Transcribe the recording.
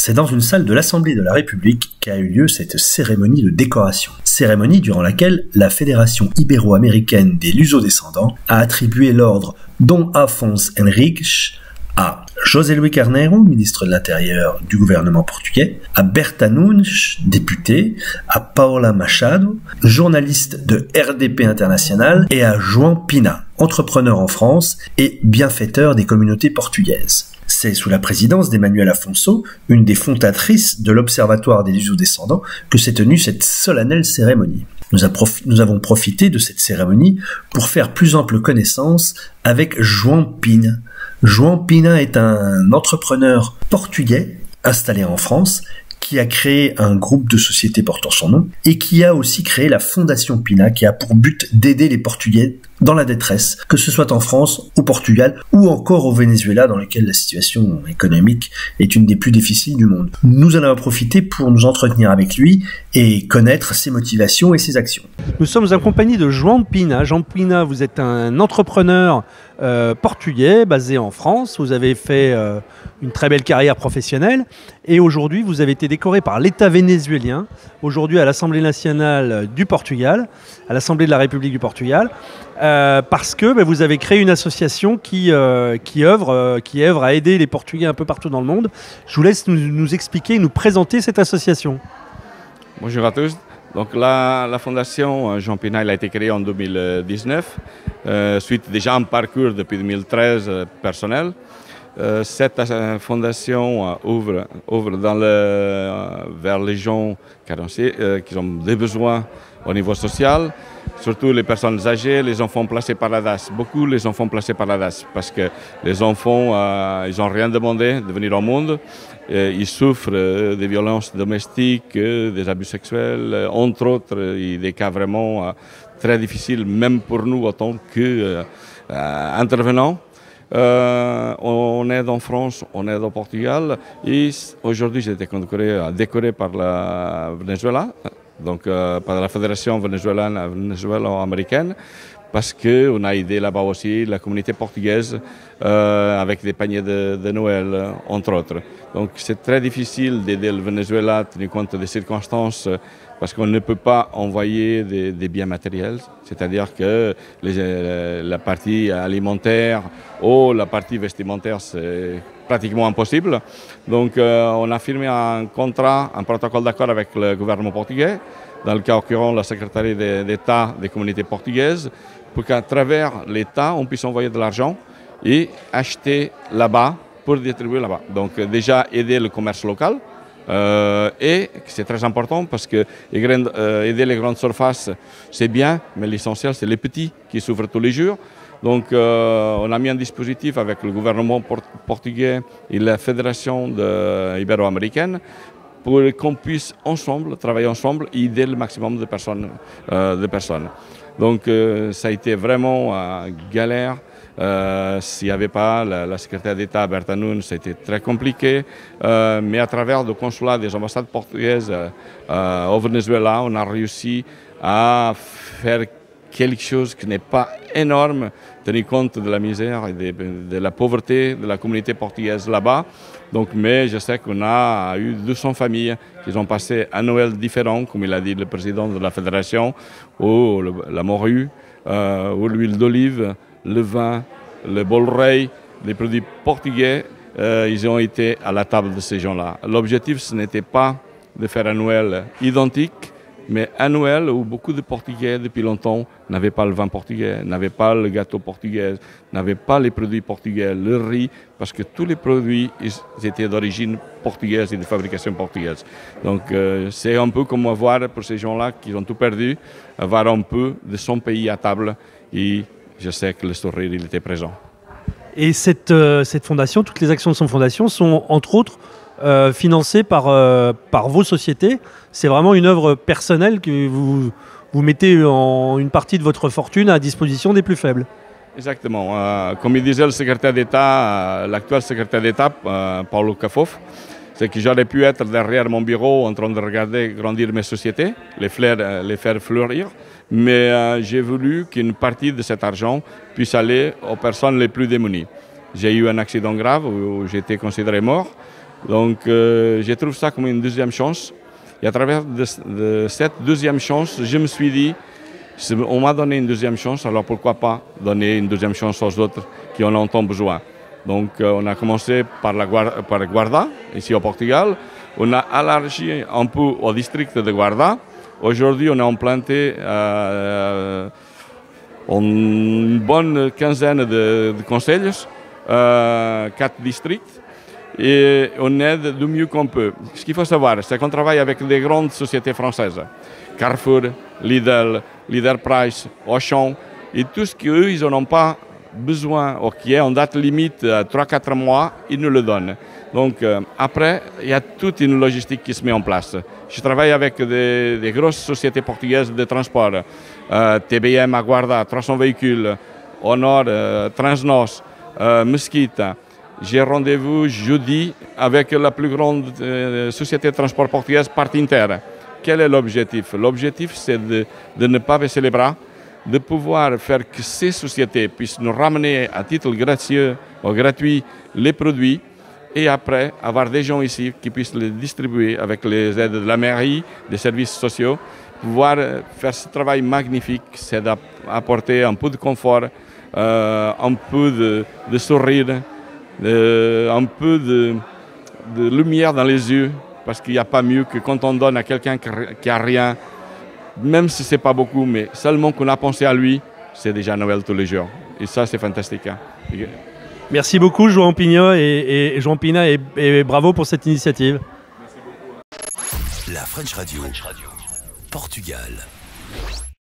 C'est dans une salle de l'Assemblée de la République qu'a eu lieu cette cérémonie de décoration. Cérémonie durant laquelle la Fédération ibéro-américaine des luso-descendants a attribué l'ordre Dom Afonso Henriques à José Luis Carneiro, ministre de l'Intérieur du gouvernement portugais, à Berta Nunes, député, à Paola Machado, journaliste de RDP International, et à João Pina, entrepreneur en France et bienfaiteur des communautés portugaises. C'est sous la présidence d'Emmanuel Afonso, une des fondatrices de l'Observatoire des luso-descendants, que s'est tenue cette solennelle cérémonie. Nous avons profité de cette cérémonie pour faire plus ample connaissance avec João Pina. João Pina est un entrepreneur portugais installé en France qui a créé un groupe de sociétés portant son nom et qui a aussi créé la Fondation Pina qui a pour but d'aider les Portugais dans la détresse, que ce soit en France, au Portugal ou encore au Venezuela dans lequel la situation économique est une des plus difficiles du monde. Nous en avons profité pour nous entretenir avec lui et connaître ses motivations et ses actions. Nous sommes en compagnie de João Pina. João Pina, vous êtes un entrepreneur portugais basé en France. Vous avez fait une très belle carrière professionnelle et aujourd'hui vous avez été décoré par l'État vénézuélien, aujourd'hui à l'Assemblée nationale du Portugal, à l'Assemblée de la République du Portugal, parce que vous avez créé une association qui œuvre à aider les Portugais un peu partout dans le monde. Je vous laisse nous expliquer et nous présenter cette association. Bonjour à tous. Donc la fondation João Pina elle a été créée en 2019, suite déjà un parcours depuis 2013 personnel. Cette fondation ouvre vers les gens qui ont des besoins au niveau social, surtout les personnes âgées, les enfants placés par la DAS. Beaucoup les enfants placés par la DAS parce que les enfants, ils n'ont rien demandé de venir au monde. Ils souffrent des violences domestiques, des abus sexuels, entre autres, et des cas vraiment très difficiles, même pour nous en tant qu'intervenants. On aide en France, on aide au Portugal et aujourd'hui j'ai été décoré par la Venezuela, donc par la Fédération vénézuélo-américaine, parce qu'on a aidé là-bas aussi la communauté portugaise avec des paniers de Noël, entre autres. Donc c'est très difficile d'aider le Venezuela, tenu compte des circonstances, parce qu'on ne peut pas envoyer des biens matériels, c'est-à-dire que la partie alimentaire ou la partie vestimentaire, c'est pratiquement impossible. Donc on a firmé un contrat, un protocole d'accord avec le gouvernement portugais, dans le cas occurrent la secrétaire d'État des communautés portugaises, pour qu'à travers l'État, on puisse envoyer de l'argent et acheter là-bas pour distribuer là-bas. Donc déjà aider le commerce local, et c'est très important parce que aider les grandes surfaces, c'est bien, mais l'essentiel, c'est les petits qui souffrent tous les jours. Donc on a mis un dispositif avec le gouvernement portugais et la fédération ibéro-américaine pour qu'on puisse ensemble, travailler ensemble et aider le maximum de personnes. Donc ça a été vraiment galère. S'il n'y avait pas la secrétaire d'État Berta Nunes, c'était très compliqué. Mais à travers le consulat des ambassades portugaises au Venezuela, on a réussi à faire quelque chose qui n'est pas énorme, tenu compte de la misère et de la pauvreté de la communauté portugaise là-bas. Donc, mais je sais qu'on a eu 200 familles qui ont passé un Noël différent, comme il a dit le président de la fédération, où la morue, où l'huile d'olive, le vin, le bol-rei, les produits portugais, ils ont été à la table de ces gens-là. L'objectif, ce n'était pas de faire un Noël identique, mais un Noël où beaucoup de Portugais, depuis longtemps, n'avaient pas le vin portugais, n'avaient pas le gâteau portugais, n'avaient pas les produits portugais, le riz, parce que tous les produits ils étaient d'origine portugaise et de fabrication portugaise. Donc c'est un peu comme voir pour ces gens-là qui ont tout perdu, avoir un peu de son pays à table, et je sais que le sourire il était présent. Et cette fondation, toutes les actions de son fondation sont entre autres financées par vos sociétés. C'est vraiment une œuvre personnelle que vous mettez une partie de votre fortune à disposition des plus faibles. Exactement. Comme il disait le secrétaire d'État, l'actuel secrétaire d'État, Paulo Cafof, c'est que j'aurais pu être derrière mon bureau en train de regarder grandir mes sociétés, les faire fleurir, mais j'ai voulu qu'une partie de cet argent puisse aller aux personnes les plus démunies. J'ai eu un accident grave où j'étais considéré mort. Donc je trouve ça comme une deuxième chance. Et à travers de cette deuxième chance, je me suis dit, on m'a donné une deuxième chance, alors pourquoi pas donner une deuxième chance aux autres qui en ont besoin. Donc on a commencé par Guarda, ici au Portugal. On a élargi un peu au district de Guarda. Aujourd'hui, on a implanté une bonne quinzaine de conseils, 4 districts. Et on aide du mieux qu'on peut. Ce qu'il faut savoir, c'est qu'on travaille avec des grandes sociétés françaises. Carrefour, Lidl, Leader Price, Auchan, et tout ce qu'eux, ils n'en ont pas besoin, ou qui est en date limite 3-4 mois, ils nous le donnent. Donc après, il y a toute une logistique qui se met en place. Je travaille avec des grosses sociétés portugaises de transport, TBM à Guarda, 300 véhicules, Honor, Transnos, Mesquita. J'ai rendez-vous jeudi avec la plus grande société de transport portugaise, Partinter. Quel est l'objectif? L'objectif, c'est de ne pas baisser les bras, de pouvoir faire que ces sociétés puissent nous ramener à titre gratuit les produits et après avoir des gens ici qui puissent les distribuer avec les aides de la mairie, des services sociaux, pouvoir faire ce travail magnifique, c'est d'apporter un peu de confort, un peu de sourire, un peu de lumière dans les yeux, parce qu'il n'y a pas mieux que quand on donne à quelqu'un qui n'a rien, même si ce n'est pas beaucoup, mais seulement qu'on a pensé à lui, c'est déjà Noël tous les jours. Et ça, c'est fantastique. Hein. Merci beaucoup, João Pinho et João Pina, et bravo pour cette initiative. La French Radio, Portugal.